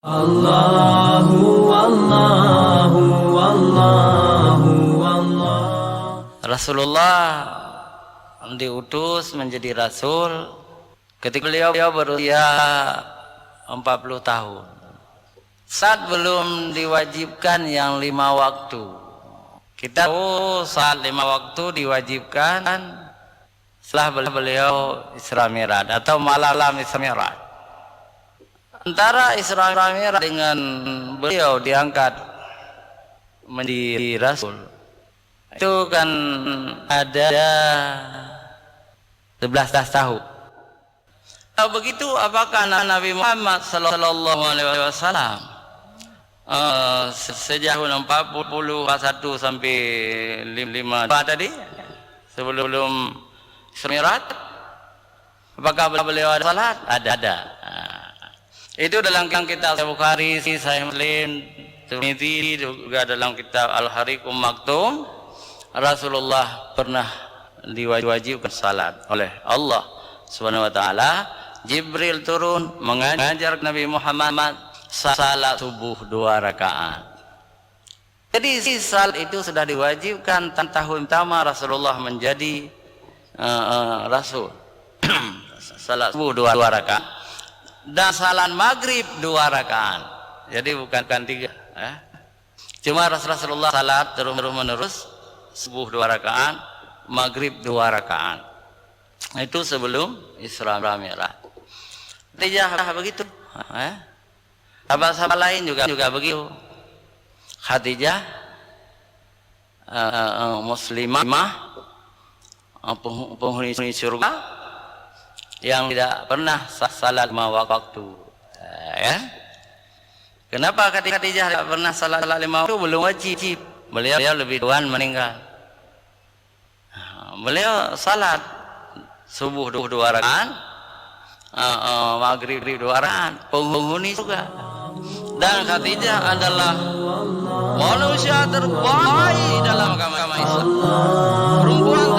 Allahu Allahu Allahu Allah. Rasulullah diutus menjadi rasul ketika beliau berusia 40 tahun. Saat belum diwajibkan yang 5 waktu. Kita tahu saat 5 waktu diwajibkan setelah beliau Isra Mi'raj atau malam Isra Mi'raj. Antara Isra Mi'raj dengan beliau diangkat menjadi rasul itu kan ada 11 tahun. Kalau begitu apakah Nabi Muhammad sallallahu alaihi wasallam sejak 41 sampai 5 tadi sebelum Isra Mi'raj, apakah beliau ada salat? Ada. Itu dalam kitab Bukhari, Sahih Muslim, Tirmidzi, juga dalam kitab Al-Harikum Maktum. Rasulullah pernah diwajibkan salat oleh Allah Subhanahu wa taala. Jibril turun mengajar Nabi Muhammad salat subuh 2 rakaat. Jadi salat itu sudah diwajibkan tahun pertama Rasulullah menjadi rasul. Salat subuh 2 rakaat. Dan salat maghrib 2 rakaat. Jadi bukan 3. Cuma Rasulullah salat terus menerus subuh 2 rakaat, maghrib 2 rakaat. Itu sebelum Isra Mi'raj. Khadijah begitu. Sahabat-sahabat lain juga begitu. Khadijah muslimah, penghuni surga yang tidak pernah salat 5 waktu. Kenapa Khadijah tidak pernah salat 5 waktu? Belum wajib. Beliau lebih duluan meninggal. Beliau salat subuh 2 rakaat, maghrib 2 rakaat, penghuni juga. Dan Khadijah adalah manusia terbaik dalam agama Islam. Perempuan